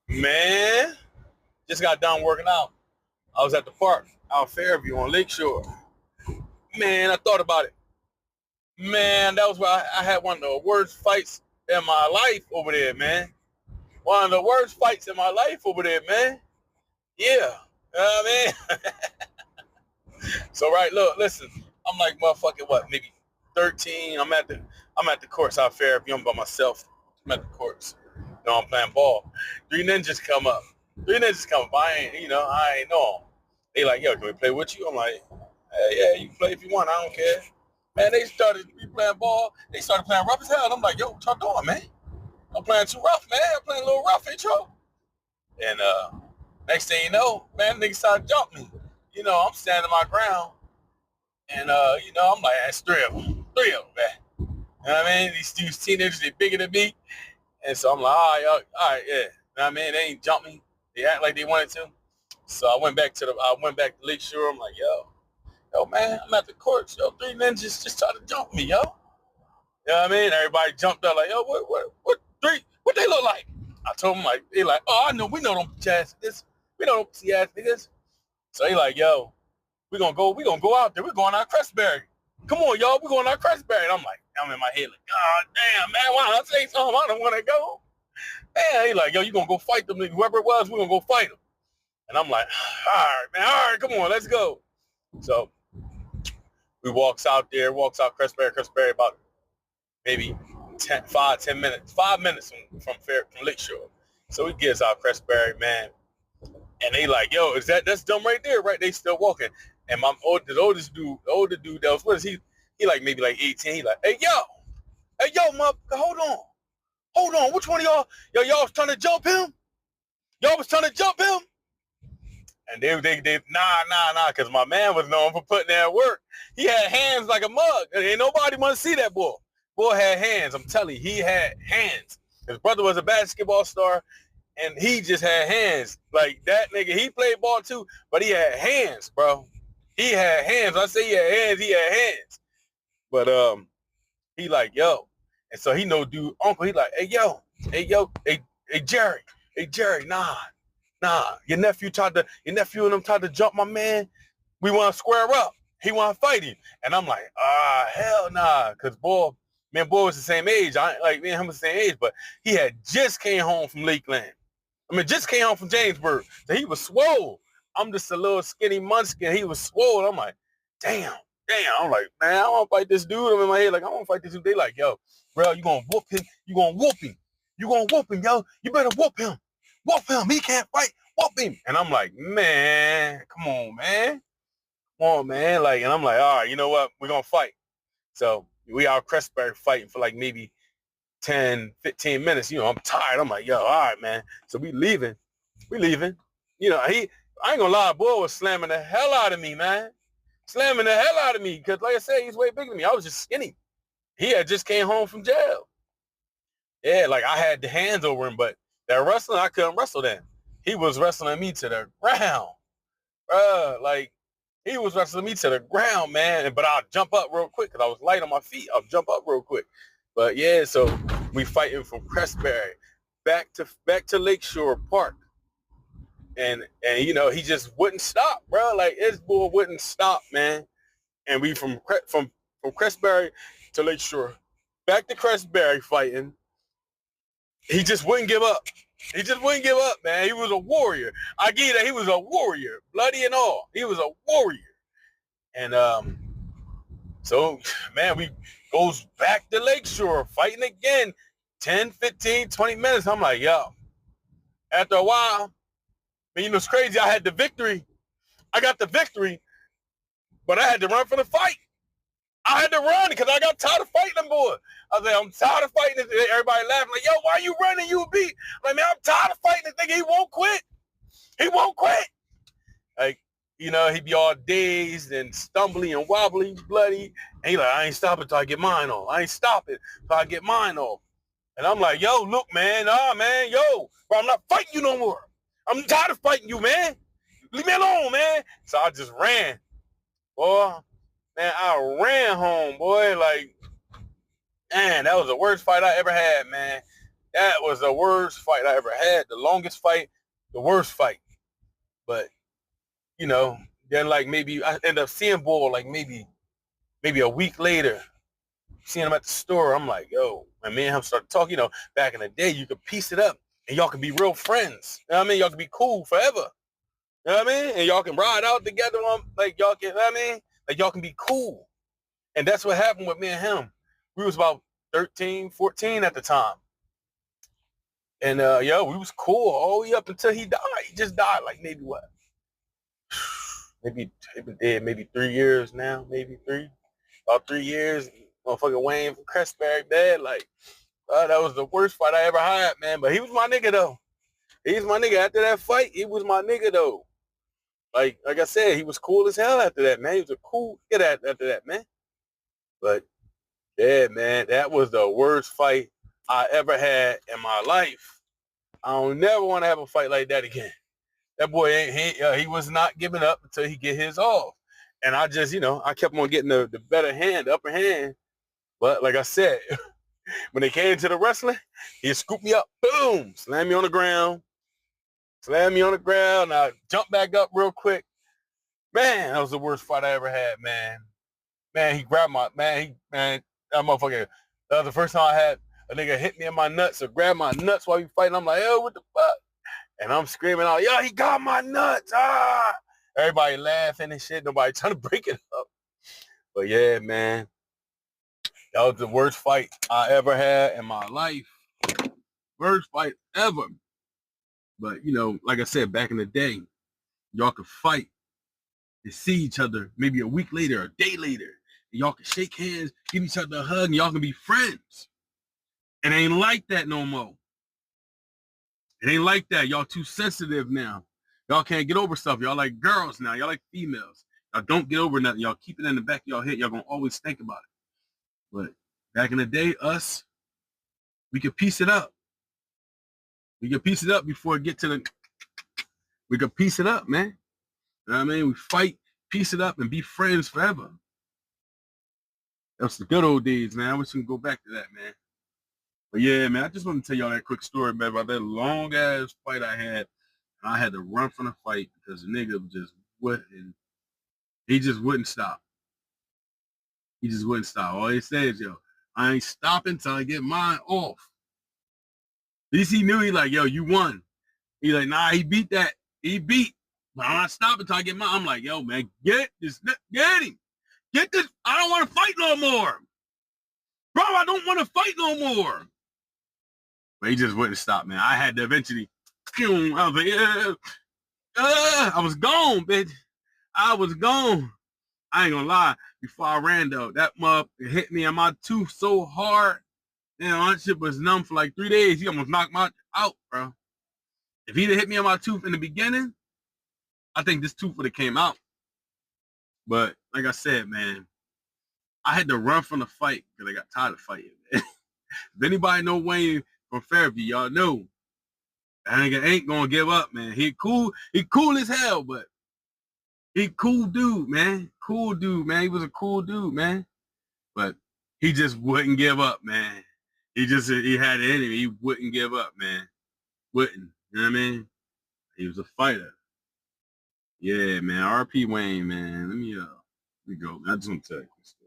Man, just got done working out. I was at the park out Fairview on Lakeshore. Man, I thought about it. Man, that was where I had one of the worst fights in my life over there, man. One of the worst fights in my life over there, man. Yeah. You know what I mean? So right, look, listen. I'm like motherfucking what, maybe 13. I'm at the courts out Fairview. I'm by myself. I'm at the courts. You know, I'm playing ball. Three ninjas come up. Three ninjas come up. I ain't know 'em. They like, yo, can we play with you? I'm like, hey, yeah, you can play if you want. I don't care. Man, they started playing ball. They started playing rough as hell. And I'm like, yo, what y'all doing, man? I'm playing too rough, man. I'm playing a little rough, ain't y'all? And next thing you know, man, niggas started jumping me. You know, I'm standing my ground. And, I'm like, that's three of them. Three of them, man. You know what I mean? These teenagers, they bigger than me. And so I'm like, all right, yeah. You know what I mean? They ain't jump me. They act like they wanted to. So I went back to Lakeshore. I'm like, yo, man, I'm at the courts. Yo, three ninjas just tried to jump me, yo. You know what I mean? Everybody jumped up like, yo, what three? What they look like? I told them like, they like, oh, I know, we know them ass niggas. We know them ass niggas. So they like, yo, we gonna go out there. We're going out Crestberry. Come on, y'all, we're going out Crestberry. And I'm in my head like, God damn, man, why don't I say something? I don't want to go. Man, he like, yo, you gonna go fight them niggas. Whoever it was, we're gonna go fight them. And I'm like, all right, man, all right, come on, let's go. So we walks out Crestberry about maybe 10 minutes, 5 minutes from Lakeshore. So he gets out Crestberry, man. And they like, yo, that's them right there, right? They still walking. And the older dude that was with us, he like maybe like 18. He like, hey yo, motherfucker, hold on. Which one of y'all was trying to jump him? Y'all was trying to jump him? And they nah, because my man was known for putting that work. He had hands like a mug. Ain't nobody want to see that boy. Boy had hands. I'm telling you, he had hands. His brother was a basketball star, and he just had hands. Like that nigga, he played ball too, but he had hands, bro. He had hands. I say he had hands. But he like, yo. And so he know dude, uncle, he like, hey, Jerry, nah. Your nephew and them tried to jump my man. We want to square up. He want to fight him. And I'm like, hell nah. Cause boy was the same age. I like me and him was the same age, but he had just came home from Lakeland. Just came home from Jamesburg. So he was swole. I'm just a little skinny munchkin. He was swole. I'm like, damn. I'm like, man, I want to fight this dude. I'm in my head like, I want to fight this dude. They like, yo, bro, you going to whoop him. You going to whoop him. You going to whoop him, yo. You better whoop him. Whoop him. He can't fight. Whoop him. And I'm like, man, come on, man. Like, and I'm like, all right, you know what? We're going to fight. So we out Crestberry fighting for like maybe 10, 15 minutes. You know, I'm tired. I'm like, yo, all right, man. So we leaving. You know, I ain't gonna lie, boy was slamming the hell out of me, man. Slamming the hell out of me. Because like I said, he's way bigger than me. I was just skinny. He had just came home from jail. Yeah, like I had the hands over him, but that wrestling, I couldn't wrestle then. He was wrestling me to the ground. Like, he was wrestling me to the ground, man. But I'll jump up real quick because I was light on my feet. I'll jump up real quick. But yeah, so we fighting from Crestberry back to Lakeshore Park. And you know, he just wouldn't stop, bro. Like, his bull wouldn't stop, man. And we from Crestberry to Lakeshore, back to Crestberry fighting. He just wouldn't give up. Man. He was a warrior. I give you that. He was a warrior, bloody and all. He was a warrior. And so, man, we goes back to Lakeshore, fighting again, 10, 15, 20 minutes. I'm like, yo. After a while, man, you know, it's crazy. I had the victory. I got the victory, but I had to run for the fight. I had to run because I got tired of fighting them boys. I was like, I'm tired of fighting this. Everybody laughing like, yo, why you running? You beat. I'm like, man, I'm tired of fighting this nigga. He won't quit. Like, you know, he'd be all dazed and stumbly and wobbly, bloody. And he like, I ain't stopping till I get mine off. And I'm like, yo, look, man, yo, bro, I'm not fighting you no more. I'm tired of fighting you, man. Leave me alone, man. So I just ran. Boy, man, I ran home, boy. Like, man, that was the worst fight I ever had, man. That was the worst fight I ever had. The longest fight, the worst fight. But, you know, then like maybe I end up seeing Bull like maybe a week later, seeing him at the store. I'm like, yo, and me and him started talking. You know, back in the day, you could piece it up and y'all can be real friends. You know what I mean? Y'all can be cool forever. You know what I mean? And y'all can ride out together. Like y'all can, you know what I mean? Like y'all can be cool. And that's what happened with me and him. We was about 13, 14 at the time. And yo, we was cool all the way up until he died. He just died like maybe what? Maybe dead maybe 3 years now, maybe about 3 years. Motherfucking Wayne from Crestberry dead. Like, that was the worst fight I ever had, man. But he was my nigga though. He was my nigga after that fight. He was my nigga though. Like I said, he was cool as hell after that, man. He was a cool kid after that, man. But yeah, man, that was the worst fight I ever had in my life. I don't never want to have a fight like that again. That boy he was not giving up until he get his off. And I just, I kept on getting the better hand, the upper hand. But like I said, when they came to the wrestling, he scooped me up, boom, slammed me on the ground. I jumped back up real quick. Man, that was the worst fight I ever had, man. Man, he grabbed that motherfucker. That was the first time I had a nigga hit me in my nuts or grab my nuts while we fighting. I'm like, yo, what the fuck? And I'm screaming out, yo, he got my nuts. Ah! Everybody laughing and shit. Nobody trying to break it up. But yeah, man, that was the worst fight I ever had in my life. Worst fight ever. But, like I said, back in the day, y'all could fight and see each other maybe a week later, a day later. And y'all can shake hands, give each other a hug, and y'all can be friends. It ain't like that no more. It ain't like that. Y'all too sensitive now. Y'all can't get over stuff. Y'all like girls now. Y'all like females. Y'all don't get over nothing. Y'all keep it in the back of y'all head. Y'all gonna always think about it. But back in the day, we could piece it up. We could piece it up before it get to we could piece it up, man. You know what I mean? We fight, piece it up, and be friends forever. That's the good old days, man. I wish we could go back to that, man. But yeah, man, I just want to tell y'all that quick story, man, about that long-ass fight I had. And I had to run from the fight because the nigga he just wouldn't stop. He just wouldn't stop. All he says, yo, I ain't stopping till I get mine off. At least he knew, he like, yo, you won. He like, nah, he beat that. He beat. But I'm not stopping till I get mine. I'm like, yo, man, get him. Get this. I don't want to fight no more. Bro, I don't want to fight no more. But he just wouldn't stop, man. I had to eventually, I was like, I was gone, bitch. I was gone. I ain't gonna lie. Before I ran, though, that motherfucker hit me in my tooth so hard. My shit was numb for like 3 days. He almost knocked my out, bro. If he'd have hit me in my tooth in the beginning, I think this tooth would have came out. But like I said, man, I had to run from the fight because I got tired of fighting, man. If anybody know Wayne from Fairview, y'all know that nigga ain't gonna give up, man. He cool as hell, but he cool dude, man. Cool dude, man. He was a cool dude, man. But he just wouldn't give up, man. He had it in him. He wouldn't give up, man. Wouldn't. You know what I mean? He was a fighter. Yeah, man. RP Wayne, man. Let me go. I just want to tell you this story.